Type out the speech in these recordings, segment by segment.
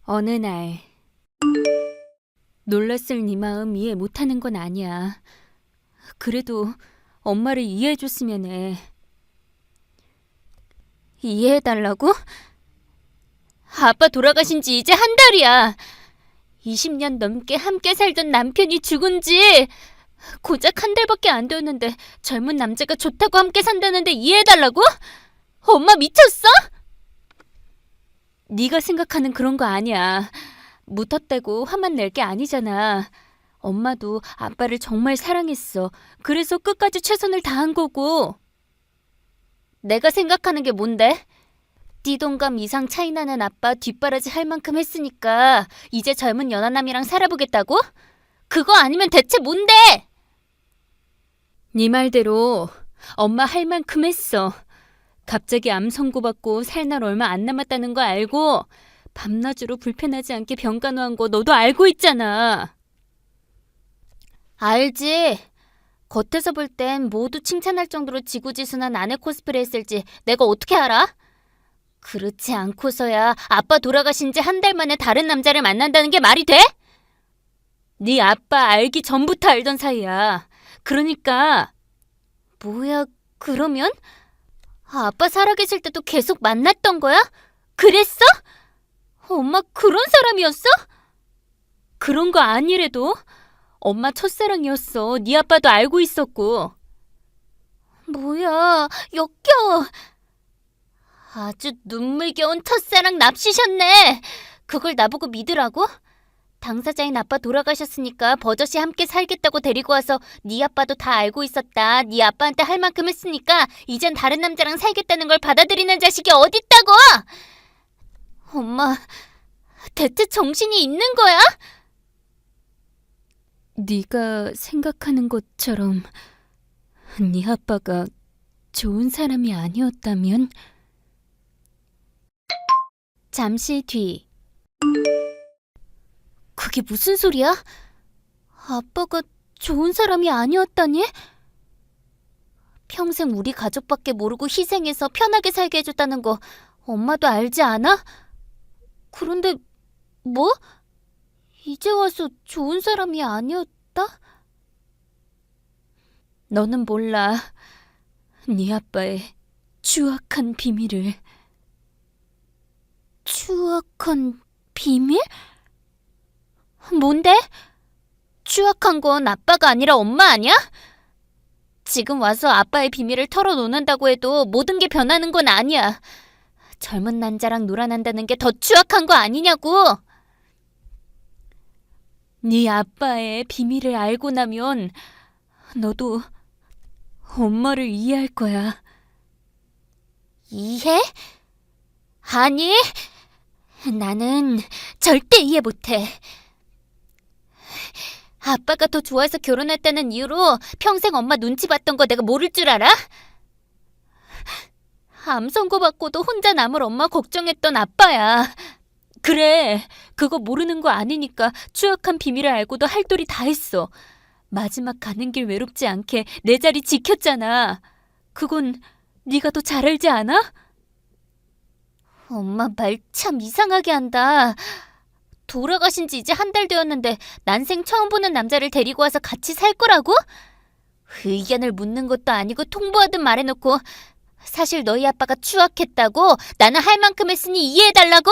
어느 날 놀랐을 네 마음 이해 못하는 건 아니야. 그래도 엄마를 이해해줬으면 해. 이해해달라고? 아빠 돌아가신 지 이제 한 달이야. 20년 넘게 함께 살던 남편이 죽은 지 고작 한 달밖에 안 되었는데 젊은 남자가 좋다고 함께 산다는데 이해해달라고? 엄마 미쳤어? 네가 생각하는 그런 거 아니야. 무턱대고 화만 낼 게 아니잖아. 엄마도 아빠를 정말 사랑했어. 그래서 끝까지 최선을 다한 거고. 내가 생각하는 게 뭔데? 띠동갑 이상 차이 나는 아빠 뒷바라지 할 만큼 했으니까 이제 젊은 연하남이랑 살아보겠다고? 그거 아니면 대체 뭔데? 네 말대로 엄마 할 만큼 했어. 갑자기 암 선고받고 살 날 얼마 안 남았다는 거 알고 밤낮으로 불편하지 않게 병간호한 거 너도 알고 있잖아. 알지. 겉에서 볼 땐 모두 칭찬할 정도로 지구지순한 아내 코스프레 했을지 내가 어떻게 알아? 그렇지 않고서야 아빠 돌아가신 지 한 달 만에 다른 남자를 만난다는 게 말이 돼? 네 아빠 알기 전부터 알던 사이야. 그러니까 뭐야, 그러면? 아빠 살아계실 때도 계속 만났던 거야? 그랬어? 엄마 그런 사람이었어? 그런 거 아니래도 엄마 첫사랑이었어. 네 아빠도 알고 있었고. 뭐야, 역겨워. 아주 눈물겨운 첫사랑 납치셨네. 그걸 나보고 믿으라고? 당사자인 아빠 돌아가셨으니까 버젓이 함께 살겠다고 데리고 와서 네 아빠도 다 알고 있었다. 네 아빠한테 할 만큼 했으니까 이젠 다른 남자랑 살겠다는 걸 받아들이는 자식이 어딨다고! 엄마, 대체 정신이 있는 거야? 네가 생각하는 것처럼 네 아빠가 좋은 사람이 아니었다면? 잠시 뒤. 그게 무슨 소리야? 아빠가 좋은 사람이 아니었다니? 평생 우리 가족밖에 모르고 희생해서 편하게 살게 해줬다는 거 엄마도 알지 않아? 그런데 뭐? 이제 와서 좋은 사람이 아니었다? 너는 몰라. 네 아빠의 추악한 비밀을. 추악한 비밀? 뭔데? 추악한 건 아빠가 아니라 엄마 아니야? 지금 와서 아빠의 비밀을 털어놓는다고 해도 모든 게 변하는 건 아니야. 젊은 남자랑 놀아난다는 게 더 추악한 거 아니냐고. 네 아빠의 비밀을 알고 나면 너도 엄마를 이해할 거야. 이해? 아니, 나는 절대 이해 못해. 아빠가 더 좋아해서 결혼했다는 이유로 평생 엄마 눈치 봤던 거 내가 모를 줄 알아? 암 선고받고도 혼자 남을 엄마 걱정했던 아빠야. 그래, 그거 모르는 거 아니니까 추악한 비밀을 알고도 할 도리 다 했어. 마지막 가는 길 외롭지 않게 내 자리 지켰잖아. 그건 네가 더 잘 알지 않아? 엄마 말 참 이상하게 한다. 돌아가신 지 이제 한 달 되었는데 난생 처음 보는 남자를 데리고 와서 같이 살 거라고? 의견을 묻는 것도 아니고 통보하듯 말해놓고 사실 너희 아빠가 추악했다고? 나는 할 만큼 했으니 이해해달라고?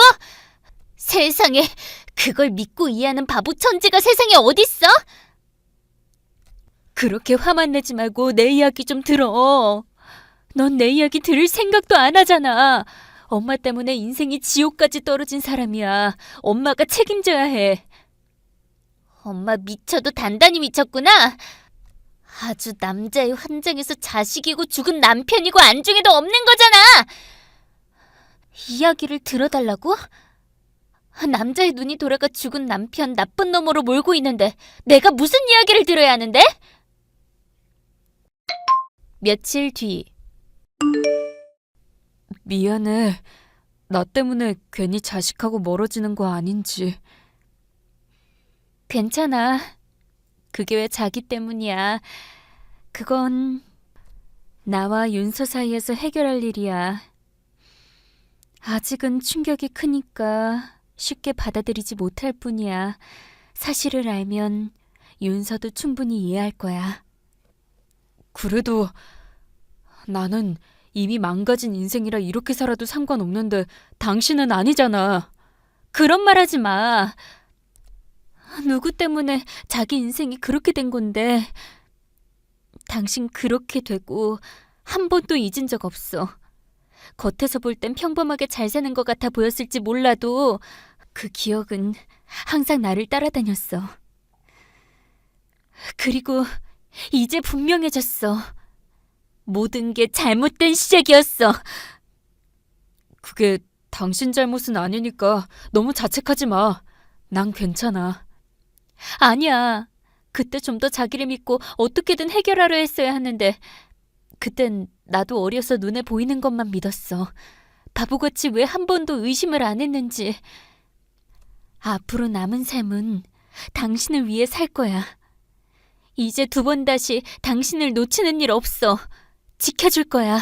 세상에, 그걸 믿고 이해하는 바보 천지가 세상에 어딨어? 그렇게 화만 내지 말고 내 이야기 좀 들어. 넌 내 이야기 들을 생각도 안 하잖아. 엄마 때문에 인생이 지옥까지 떨어진 사람이야. 엄마가 책임져야 해. 엄마 미쳐도 단단히 미쳤구나. 아주 남자의 환장에서 자식이고 죽은 남편이고 안중에도 없는 거잖아. 이야기를 들어달라고? 남자의 눈이 돌아가 죽은 남편 나쁜 놈으로 몰고 있는데 내가 무슨 이야기를 들어야 하는데? 며칠 뒤. 미안해. 나 때문에 괜히 자식하고 멀어지는 거 아닌지. 괜찮아. 그게 왜 자기 때문이야. 그건 나와 윤서 사이에서 해결할 일이야. 아직은 충격이 크니까 쉽게 받아들이지 못할 뿐이야. 사실을 알면 윤서도 충분히 이해할 거야. 그래도 나는 이미 망가진 인생이라 이렇게 살아도 상관없는데 당신은 아니잖아. 그런 말 하지 마. 누구 때문에 자기 인생이 그렇게 된 건데. 당신 그렇게 되고 한 번도 잊은 적 없어. 겉에서 볼 땐 평범하게 잘 사는 것 같아 보였을지 몰라도 그 기억은 항상 나를 따라다녔어. 그리고 이제 분명해졌어. 모든 게 잘못된 시작이었어. 그게 당신 잘못은 아니니까 너무 자책하지 마. 난 괜찮아. 아니야. 그때 좀 더 자기를 믿고 어떻게든 해결하려 했어야 하는데 그땐 나도 어려서 눈에 보이는 것만 믿었어. 바보같이 왜 한 번도 의심을 안 했는지. 앞으로 남은 삶은 당신을 위해 살 거야. 이제 두 번 다시 당신을 놓치는 일 없어. 지켜줄 거야.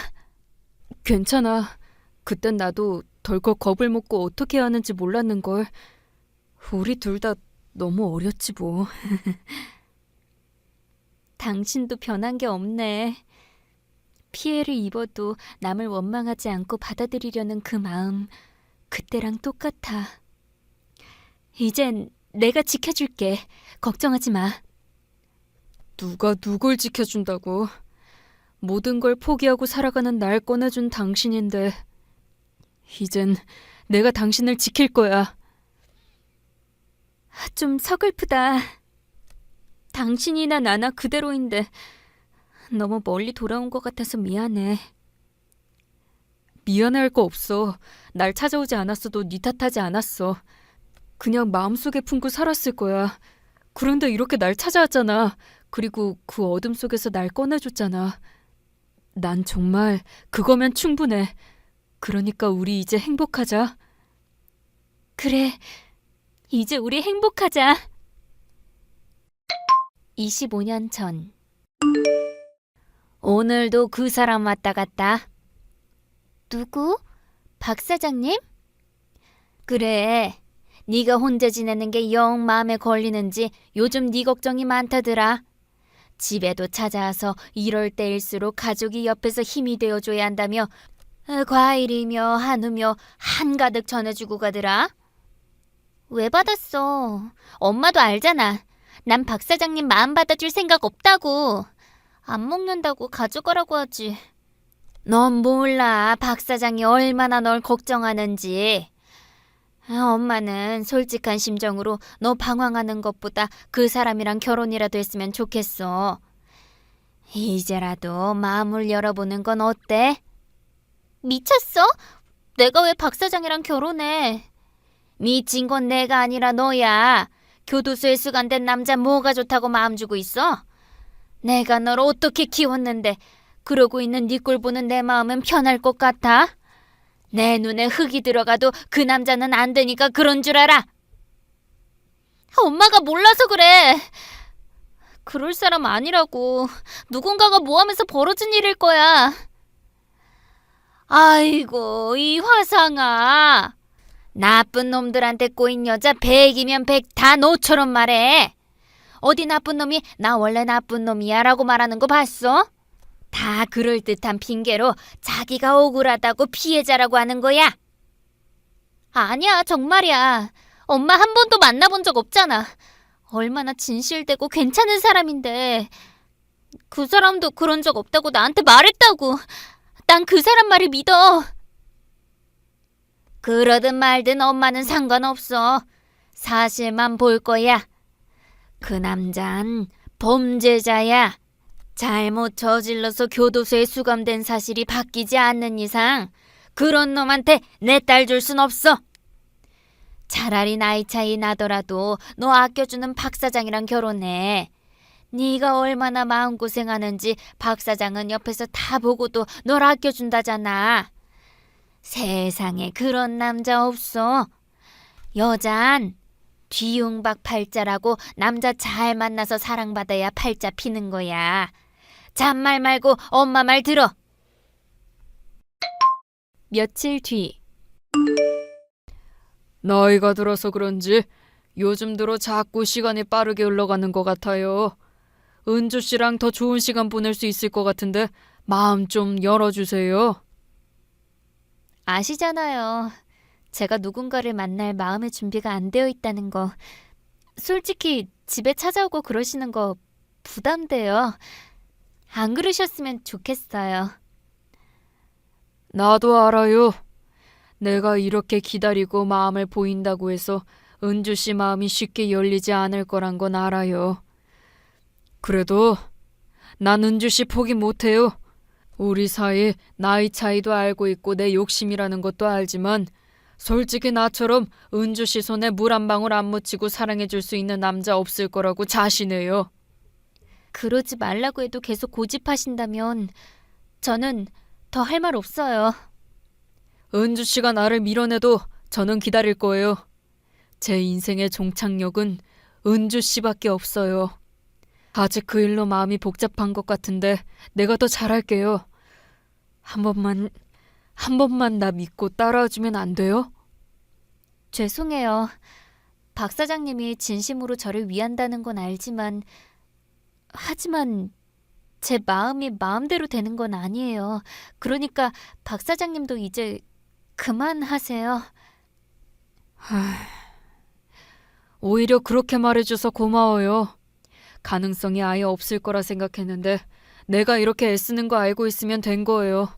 괜찮아. 그땐 나도 덜컥 겁을 먹고 어떻게 해야 하는지 몰랐는걸. 우리 둘 다 너무 어렸지 뭐. 당신도 변한 게 없네. 피해를 입어도 남을 원망하지 않고 받아들이려는 그 마음, 그때랑 똑같아. 이젠 내가 지켜줄게. 걱정하지 마. 누가 누굴 지켜준다고. 모든 걸 포기하고 살아가는 날 꺼내준 당신인데 이젠 내가 당신을 지킬 거야. 좀 서글프다. 당신이나 나나 그대로인데 너무 멀리 돌아온 것 같아서 미안해. 미안해할 거 없어. 날 찾아오지 않았어도 네 탓하지 않았어. 그냥 마음속에 품고 살았을 거야. 그런데 이렇게 날 찾아왔잖아. 그리고 그 어둠 속에서 날 꺼내줬잖아. 난 정말 그거면 충분해. 그러니까 우리 이제 행복하자. 그래, 이제 우리 행복하자. 25년 전. 오늘도 그 사람 왔다 갔다. 누구? 박 사장님? 그래, 네가 혼자 지내는 게 영 마음에 걸리는지 요즘 네 걱정이 많다더라. 집에도 찾아와서 이럴 때일수록 가족이 옆에서 힘이 되어줘야 한다며 과일이며 한우며 한가득 전해주고 가더라. 왜 받았어? 엄마도 알잖아. 난 박 사장님 마음 받아줄 생각 없다고. 안 먹는다고 가져가라고 하지. 넌 몰라. 박 사장이 얼마나 널 걱정하는지. 엄마는 솔직한 심정으로 너 방황하는 것보다 그 사람이랑 결혼이라도 했으면 좋겠어. 이제라도 마음을 열어보는 건 어때? 미쳤어? 내가 왜 박 사장이랑 결혼해? 미친 건 내가 아니라 너야. 교도소에 수감된 남자 뭐가 좋다고 마음 주고 있어? 내가 널 어떻게 키웠는데 그러고 있는 네 꼴 보는 내 마음은 편할 것 같아? 내 눈에 흙이 들어가도 그 남자는 안 되니까 그런 줄 알아. 엄마가 몰라서 그래. 그럴 사람 아니라고. 누군가가 모함해서 벌어진 일일 거야. 아이고, 이 화상아. 나쁜 놈들한테 꼬인 여자 100이면 100 다 너처럼 말해. 어디 나쁜 놈이 나 원래 나쁜 놈이야 라고 말하는 거 봤어? 다 그럴듯한 핑계로 자기가 억울하다고 피해자라고 하는 거야. 아니야, 정말이야. 엄마 한 번도 만나본 적 없잖아. 얼마나 진실되고 괜찮은 사람인데. 그 사람도 그런 적 없다고 나한테 말했다고. 난 그 사람 말을 믿어. 그러든 말든 엄마는 상관없어. 사실만 볼 거야. 그 남잔 범죄자야. 잘못 저질러서 교도소에 수감된 사실이 바뀌지 않는 이상 그런 놈한테 내 딸 줄 순 없어. 차라리 나이 차이 나더라도 너 아껴주는 박 사장이랑 결혼해. 네가 얼마나 마음고생하는지 박 사장은 옆에서 다 보고도 널 아껴준다잖아. 세상에 그런 남자 없어. 여잔 뒤웅박 팔자라고 남자 잘 만나서 사랑받아야 팔자 피는 거야. 잔말 말고 엄마 말 들어. 며칠 뒤. 나이가 들어서 그런지 요즘 들어 자꾸 시간이 빠르게 흘러가는 것 같아요. 은주 씨랑 더 좋은 시간 보낼 수 있을 것 같은데 마음 좀 열어주세요. 아시잖아요. 제가 누군가를 만날 마음의 준비가 안 되어 있다는 거. 솔직히 집에 찾아오고 그러시는 거 부담돼요. 안 그러셨으면 좋겠어요. 나도 알아요. 내가 이렇게 기다리고 마음을 보인다고 해서 은주 씨 마음이 쉽게 열리지 않을 거란 건 알아요. 그래도 난 은주 씨 포기 못해요. 우리 사이 나이 차이도 알고 있고 내 욕심이라는 것도 알지만 솔직히 나처럼 은주 씨 손에 물 한 방울 안 묻히고 사랑해줄 수 있는 남자 없을 거라고 자신해요. 그러지 말라고 해도 계속 고집하신다면 저는 더 할 말 없어요. 은주 씨가 나를 밀어내도 저는 기다릴 거예요. 제 인생의 종착역은 은주 씨밖에 없어요. 아직 그 일로 마음이 복잡한 것 같은데 내가 더 잘할게요. 한 번만 나 믿고 따라와주면 안 돼요? 죄송해요. 박 사장님이 진심으로 저를 위한다는 건 알지만, 하지만 제 마음이 마음대로 되는 건 아니에요. 그러니까 박 사장님도 이제 그만하세요. 오히려 그렇게 말해줘서 고마워요. 가능성이 아예 없을 거라 생각했는데 내가 이렇게 애쓰는 거 알고 있으면 된 거예요.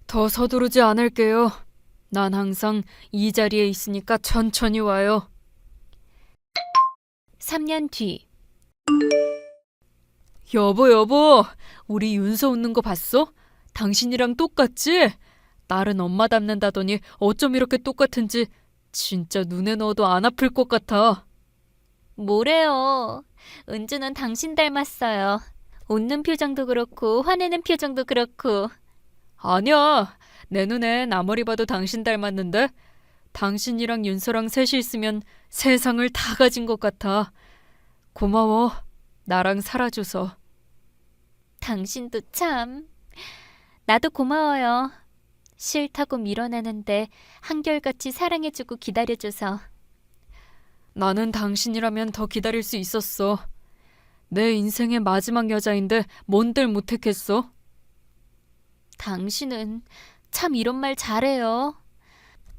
더 서두르지 않을게요. 난 항상 이 자리에 있으니까 천천히 와요. 3년 뒤. 여보, 우리 윤서 웃는 거 봤어? 당신이랑 똑같지? 딸은 엄마 닮는다더니 어쩜 이렇게 똑같은지 진짜 눈에 넣어도 안 아플 것 같아. 뭐래요? 은주는 당신 닮았어요. 웃는 표정도 그렇고 화내는 표정도 그렇고. 아니야, 내 눈엔 아무리 봐도 당신 닮았는데 당신이랑 윤서랑 셋이 있으면 세상을 다 가진 것 같아. 고마워, 나랑 살아줘서. 당신도 참. 나도 고마워요. 싫다고 밀어내는데 한결같이 사랑해주고 기다려줘서. 나는 당신이라면 더 기다릴 수 있었어. 내 인생의 마지막 여자인데 뭔들 못했겠어? 당신은 참 이런 말 잘해요.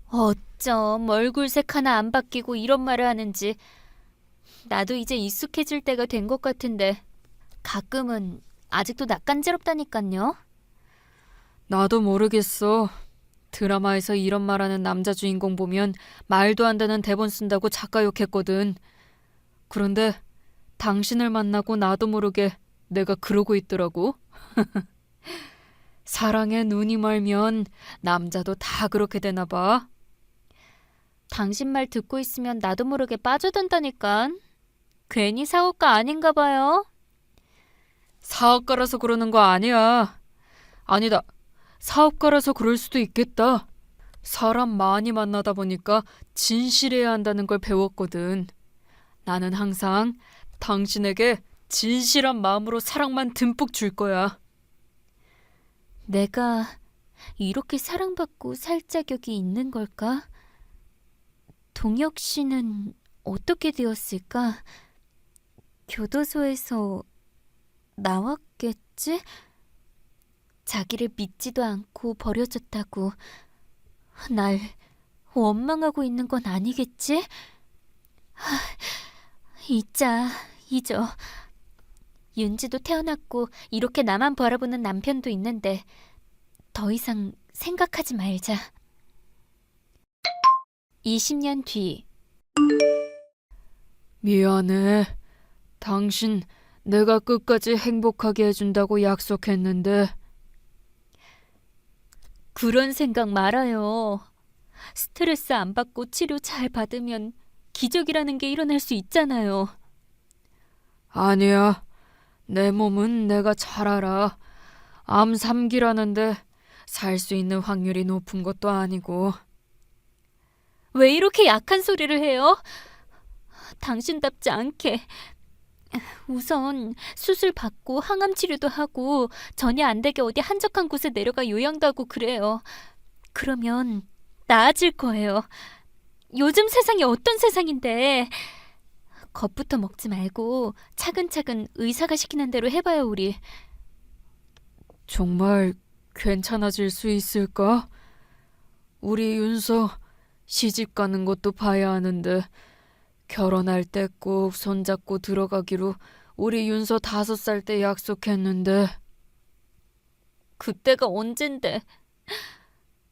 어쩜 얼굴색 하나 안 바뀌고 이런 말을 하는지. 나도 이제 익숙해질 때가 된 것 같은데 가끔은 아직도 낯간지럽다니깐요. 나도 모르겠어. 드라마에서 이런 말하는 남자 주인공 보면 말도 안 되는 대본 쓴다고 작가 욕했거든. 그런데 당신을 만나고 나도 모르게 내가 그러고 있더라고. 사랑에 눈이 멀면 남자도 다 그렇게 되나 봐. 당신 말 듣고 있으면 나도 모르게 빠져든다니까. 괜히 사고가 아닌가 봐요. 사업가라서 그러는 거 아니야. 아니다. 사업가라서 그럴 수도 있겠다. 사람 많이 만나다 보니까 진실해야 한다는 걸 배웠거든. 나는 항상 당신에게 진실한 마음으로 사랑만 듬뿍 줄 거야. 내가 이렇게 사랑받고 살 자격이 있는 걸까? 동혁 씨는 어떻게 되었을까? 교도소에서 나왔겠지? 자기를 믿지도 않고 버려졌다고 날 원망하고 있는 건 아니겠지? 잊어. 윤지도 태어났고 이렇게 나만 바라보는 남편도 있는데 더 이상 생각하지 말자. 20년 뒤. 미안해. 당신 내가 끝까지 행복하게 해준다고 약속했는데. 그런 생각 말아요. 스트레스 안 받고 치료 잘 받으면 기적이라는 게 일어날 수 있잖아요. 아니야. 내 몸은 내가 잘 알아. 암 3기라는데 살 수 있는 확률이 높은 것도 아니고. 왜 이렇게 약한 소리를 해요? 당신답지 않게. 우선 수술 받고 항암 치료도 하고 전이 안 되게 어디 한적한 곳에 내려가 요양도 하고 그래요. 그러면 나아질 거예요. 요즘 세상이 어떤 세상인데. 겁부터 먹지 말고 차근차근 의사가 시키는 대로 해봐요, 우리. 정말 괜찮아질 수 있을까? 우리 윤서 시집 가는 것도 봐야 하는데 결혼할 때 꼭 손잡고 들어가기로 우리 윤서 5살 때 약속했는데. 그때가 언젠데.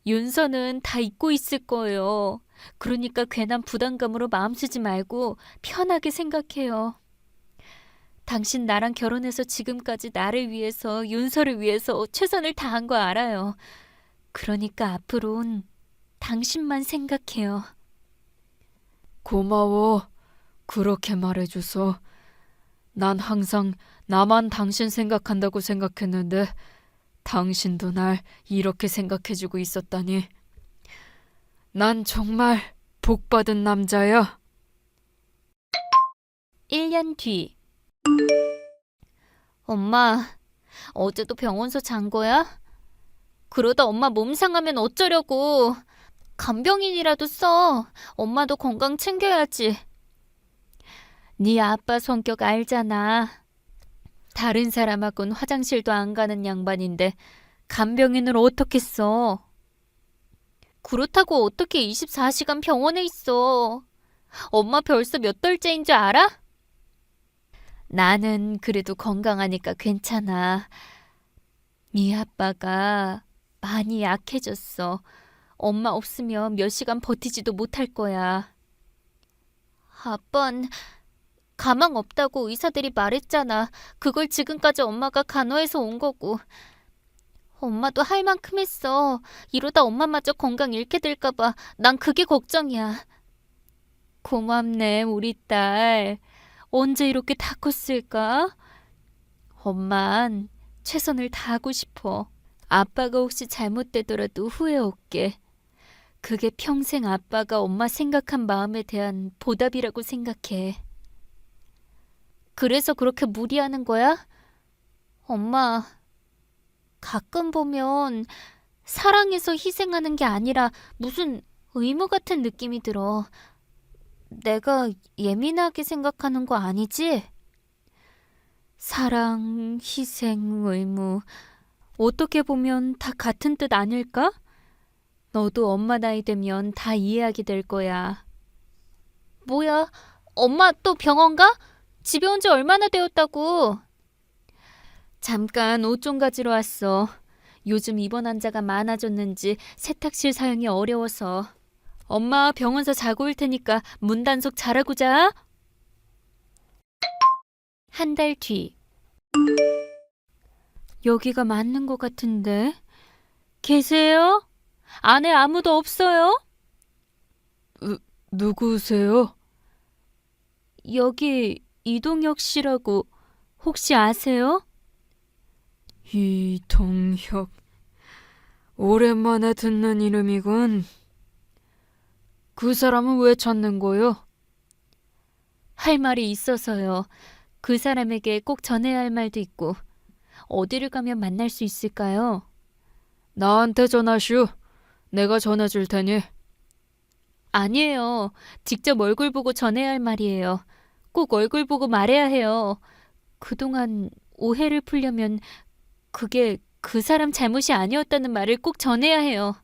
윤서는 다 잊고 있을 거예요. 그러니까 괜한 부담감으로 마음 쓰지 말고 편하게 생각해요. 당신 나랑 결혼해서 지금까지 나를 위해서, 윤서를 위해서 최선을 다한 거 알아요. 그러니까 앞으론 당신만 생각해요. 고마워. 그렇게 말해줘서. 난 항상 나만 당신 생각한다고 생각했는데 당신도 날 이렇게 생각해주고 있었다니. 난 정말 복받은 남자야. 1년 뒤. 엄마, 어제도 병원서 잔 거야? 그러다 엄마 몸 상하면 어쩌려고. 간병인이라도 써. 엄마도 건강 챙겨야지. 네 아빠 성격 알잖아. 다른 사람하고는 화장실도 안 가는 양반인데 간병인을 어떻게 써? 그렇다고 어떻게 24시간 병원에 있어? 엄마 벌써 몇 달째인 줄 알아? 나는 그래도 건강하니까 괜찮아. 네 아빠가 많이 약해졌어. 엄마 없으면 몇 시간 버티지도 못할 거야. 아빤 가망 없다고 의사들이 말했잖아. 그걸 지금까지 엄마가 간호해서 온 거고. 엄마도 할 만큼 했어. 이러다 엄마마저 건강 잃게 될까 봐 난 그게 걱정이야. 고맙네, 우리 딸. 언제 이렇게 다 컸을까? 엄만 최선을 다하고 싶어. 아빠가 혹시 잘못되더라도 후회 없게. 그게 평생 아빠가 엄마 생각한 마음에 대한 보답이라고 생각해. 그래서 그렇게 무리하는 거야? 엄마, 가끔 보면 사랑해서 희생하는 게 아니라 무슨 의무 같은 느낌이 들어. 내가 예민하게 생각하는 거 아니지? 사랑, 희생, 의무. 어떻게 보면 다 같은 뜻 아닐까? 너도 엄마 나이 되면 다 이해하게 될 거야. 뭐야? 엄마 또 병원 가? 집에 온 지 얼마나 되었다고? 잠깐 옷 좀 가지러 왔어. 요즘 입원 환자가 많아졌는지 세탁실 사용이 어려워서. 엄마 병원서 자고 올 테니까 문 단속 잘하고 자. 한 달 뒤. 여기가 맞는 것 같은데. 계세요? 안에 아무도 없어요? 누구세요? 여기 이동혁 씨라고 혹시 아세요? 이동혁. 오랜만에 듣는 이름이군. 그 사람은 왜 찾는 거요? 할 말이 있어서요. 그 사람에게 꼭 전해야 할 말도 있고. 어디를 가면 만날 수 있을까요? 나한테 전화슈. 내가 전해줄 테니. 아니에요. 직접 얼굴 보고 전해야 할 말이에요. 꼭 얼굴 보고 말해야 해요. 그동안 오해를 풀려면 그게 그 사람 잘못이 아니었다는 말을 꼭 전해야 해요.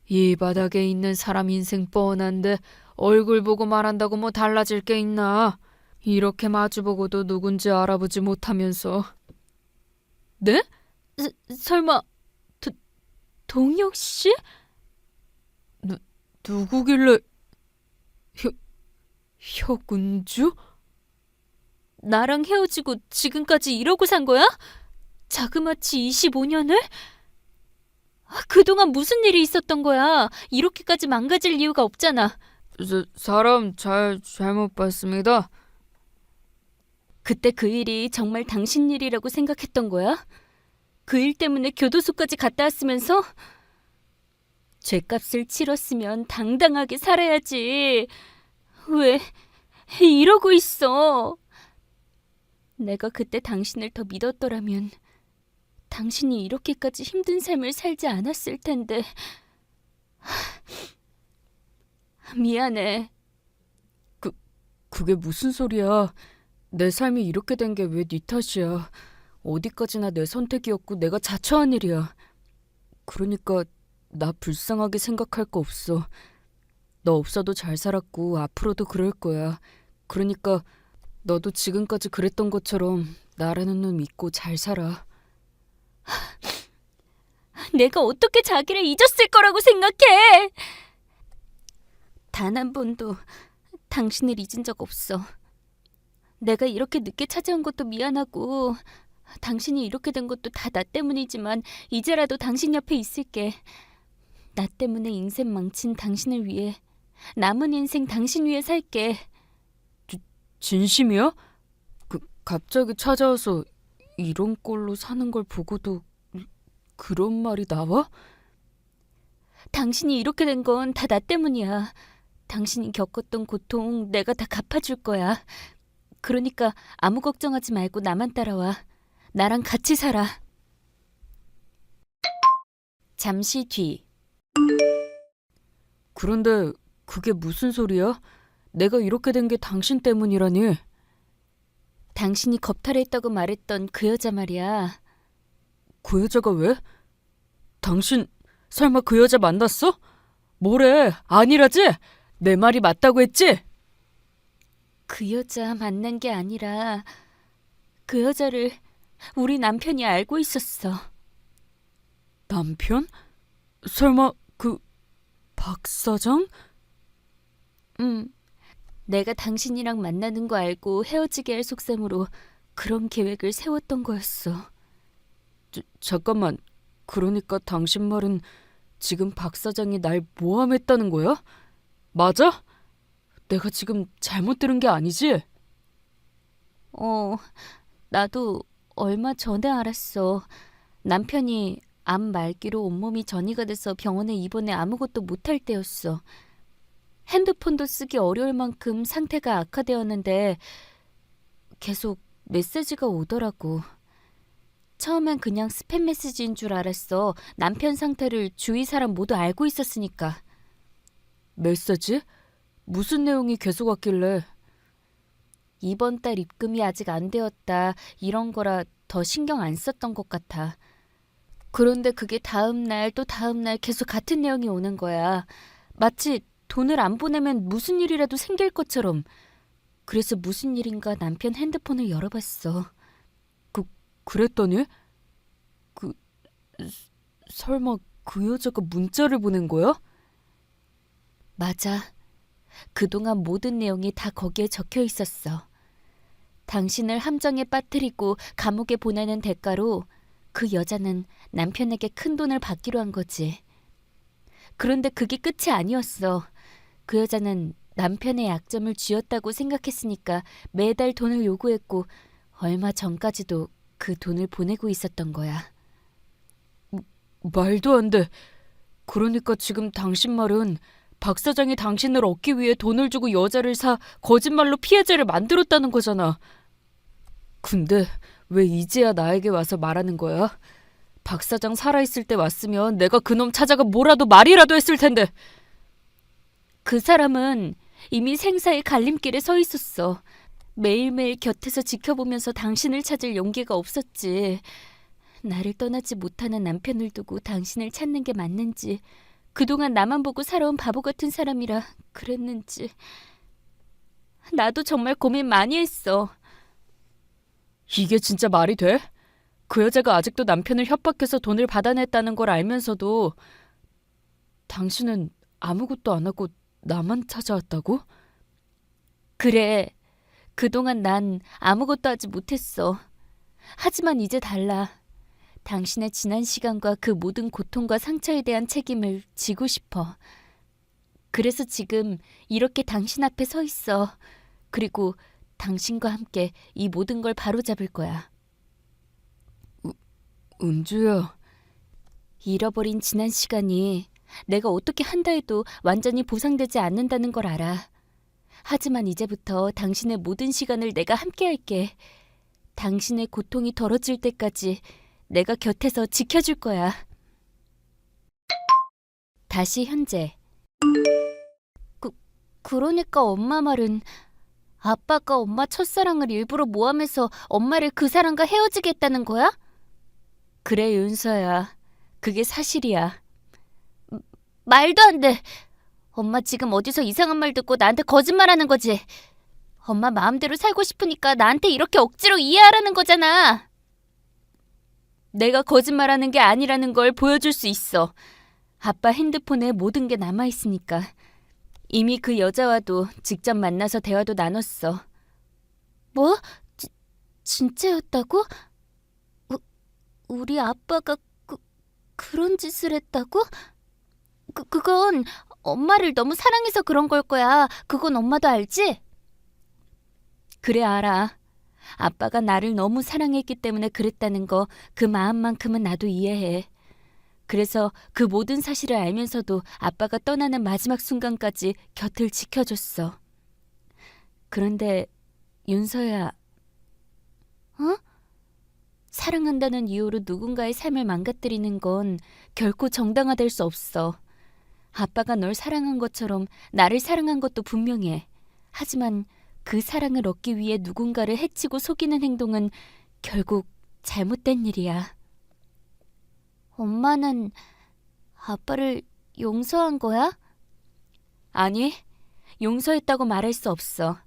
이 바닥에 있는 사람 인생 뻔한데 얼굴 보고 말한다고 뭐 달라질 게 있나? 이렇게 마주보고도 누군지 알아보지 못하면서. 네? 설마 동혁 씨? 누구길래? 혁은주? 나랑 헤어지고 지금까지 이러고 산 거야? 자그마치 25년을? 그동안 무슨 일이 있었던 거야? 이렇게까지 망가질 이유가 없잖아. 사람 잘못 봤습니다. 그때 그 일이 정말 당신 일이라고 생각했던 거야? 그 일 때문에 교도소까지 갔다 왔으면서? 죗값을 치렀으면 당당하게 살아야지. 왜 이러고 있어? 내가 그때 당신을 더 믿었더라면 당신이 이렇게까지 힘든 삶을 살지 않았을 텐데. 미안해. 그게 무슨 소리야. 내 삶이 이렇게 된 게 왜 네 탓이야. 어디까지나 내 선택이었고 내가 자처한 일이야. 그러니까 나 불쌍하게 생각할 거 없어. 너 없어도 잘 살았고 앞으로도 그럴 거야. 그러니까 너도 지금까지 그랬던 것처럼 나라는 놈 믿고 잘 살아. 내가 어떻게 자기를 잊었을 거라고 생각해? 단 한 번도 당신을 잊은 적 없어. 내가 이렇게 늦게 찾아온 것도 미안하고 당신이 이렇게 된 것도 다 나 때문이지만 이제라도 당신 옆에 있을게. 나 때문에 인생 망친 당신을 위해 남은 인생 당신 위해 살게. 진심이야? 갑자기 찾아와서 이런 꼴로 사는 걸 보고도 그런 말이 나와? 당신이 이렇게 된 건 다 나 때문이야. 당신이 겪었던 고통 내가 다 갚아줄 거야. 그러니까 아무 걱정하지 말고 나만 따라와. 나랑 같이 살아. 잠시 뒤. 그런데 그게 무슨 소리야? 내가 이렇게 된 게 당신 때문이라니. 당신이 겁탈했다고 말했던 그 여자 말이야. 그 여자가 왜? 당신 설마 그 여자 만났어? 뭐래? 아니라지? 내 말이 맞다고 했지? 그 여자 만난 게 아니라 그 여자를 우리 남편이 알고 있었어. 남편? 설마 그 박 사장? 내가 당신이랑 만나는 거 알고 헤어지게 할 속셈으로 그런 계획을 세웠던 거였어. 잠깐만. 그러니까 당신 말은 지금 박 사장이 날 모함했다는 거야? 맞아? 내가 지금 잘못 들은 게 아니지? 나도 얼마 전에 알았어. 남편이 암 말기로 온몸이 전이가 돼서 병원에 입원해 아무것도 못할 때였어. 핸드폰도 쓰기 어려울 만큼 상태가 악화되었는데 계속 메시지가 오더라고. 처음엔 그냥 스팸 메시지인 줄 알았어. 남편 상태를 주위 사람 모두 알고 있었으니까. 메시지? 무슨 내용이 계속 왔길래? 이번 달 입금이 아직 안 되었다. 이런 거라 더 신경 안 썼던 것 같아. 그런데 그게 다음 날 또 다음 날 계속 같은 내용이 오는 거야. 마치 돈을 안 보내면 무슨 일이라도 생길 것처럼. 그래서 무슨 일인가 남편 핸드폰을 열어봤어. 그랬더니? 설마 그 여자가 문자를 보낸 거야? 맞아. 그동안 모든 내용이 다 거기에 적혀 있었어. 당신을 함정에 빠뜨리고 감옥에 보내는 대가로 그 여자는 남편에게 큰 돈을 받기로 한 거지. 그런데 그게 끝이 아니었어. 그 여자는 남편의 약점을 쥐었다고 생각했으니까 매달 돈을 요구했고 얼마 전까지도 그 돈을 보내고 있었던 거야. 말도 안 돼. 그러니까 지금 당신 말은 박 사장이 당신을 얻기 위해 돈을 주고 여자를 사 거짓말로 피해자를 만들었다는 거잖아. 근데 왜 이제야 나에게 와서 말하는 거야? 박 사장 살아있을 때 왔으면 내가 그놈 찾아가 뭐라도 말이라도 했을 텐데. 그 사람은 이미 생사의 갈림길에 서 있었어. 매일매일 곁에서 지켜보면서 당신을 찾을 용기가 없었지. 나를 떠나지 못하는 남편을 두고 당신을 찾는 게 맞는지, 그동안 나만 보고 살아온 바보 같은 사람이라 그랬는지. 나도 정말 고민 많이 했어. 이게 진짜 말이 돼? 그 여자가 아직도 남편을 협박해서 돈을 받아냈다는 걸 알면서도 당신은 아무것도 안 하고 나만 찾아왔다고? 그래. 그동안 난 아무것도 하지 못했어. 하지만 이제 달라. 당신의 지난 시간과 그 모든 고통과 상처에 대한 책임을 지고 싶어. 그래서 지금 이렇게 당신 앞에 서 있어. 그리고 당신과 함께 이 모든 걸 바로잡을 거야. 은주야. 잃어버린 지난 시간이 내가 어떻게 한다 해도 완전히 보상되지 않는다는 걸 알아. 하지만 이제부터 당신의 모든 시간을 내가 함께 할게. 당신의 고통이 덜어질 때까지 내가 곁에서 지켜줄 거야. 다시 현재. 그러니까 엄마 말은 아빠가 엄마 첫사랑을 일부러 모함해서 엄마를 그 사람과 헤어지게 했다는 거야? 그래, 윤서야. 그게 사실이야. 말도 안 돼. 엄마 지금 어디서 이상한 말 듣고 나한테 거짓말하는 거지. 엄마 마음대로 살고 싶으니까 나한테 이렇게 억지로 이해하라는 거잖아. 내가 거짓말하는 게 아니라는 걸 보여줄 수 있어. 아빠 핸드폰에 모든 게 남아있으니까. 이미 그 여자와도 직접 만나서 대화도 나눴어. 뭐? 진짜였다고? 우리 아빠가 그런 짓을 했다고? 그건 엄마를 너무 사랑해서 그런 걸 거야. 그건 엄마도 알지? 그래, 알아. 아빠가 나를 너무 사랑했기 때문에 그랬다는 거 그 마음만큼은 나도 이해해. 그래서 그 모든 사실을 알면서도 아빠가 떠나는 마지막 순간까지 곁을 지켜줬어. 그런데 윤서야, 사랑한다는 이유로 누군가의 삶을 망가뜨리는 건 결코 정당화될 수 없어. 아빠가 널 사랑한 것처럼 나를 사랑한 것도 분명해. 하지만 그 사랑을 얻기 위해 누군가를 해치고 속이는 행동은 결국 잘못된 일이야. 엄마는 아빠를 용서한 거야? 아니, 용서했다고 말할 수 없어.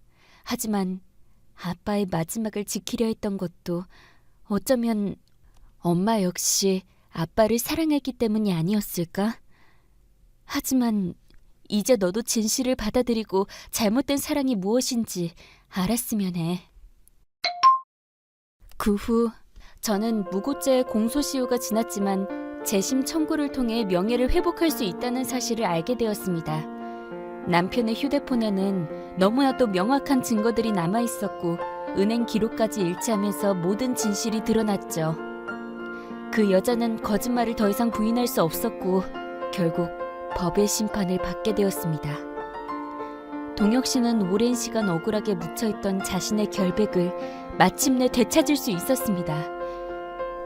하지만 아빠의 마지막을 지키려 했던 것도 어쩌면 엄마 역시 아빠를 사랑했기 때문이 아니었을까? 하지만 이제 너도 진실을 받아들이고 잘못된 사랑이 무엇인지 알았으면 해. 그 후 저는 무고죄의 공소시효가 지났지만 재심 청구를 통해 명예를 회복할 수 있다는 사실을 알게 되었습니다. 남편의 휴대폰에는 너무나도 명확한 증거들이 남아있었고 은행 기록까지 일치하면서 모든 진실이 드러났죠. 그 여자는 거짓말을 더 이상 부인할 수 없었고 결국 법의 심판을 받게 되었습니다. 동혁 씨는 오랜 시간 억울하게 묻혀있던 자신의 결백을 마침내 되찾을 수 있었습니다.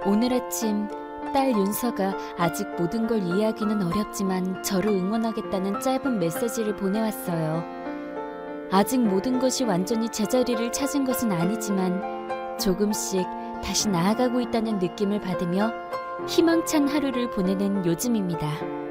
오늘 아침 딸 윤서가 아직 모든 걸 이해하기는 어렵지만 저를 응원하겠다는 짧은 메시지를 보내왔어요. 아직 모든 것이 완전히 제자리를 찾은 것은 아니지만 조금씩 다시 나아가고 있다는 느낌을 받으며 희망찬 하루를 보내는 요즘입니다.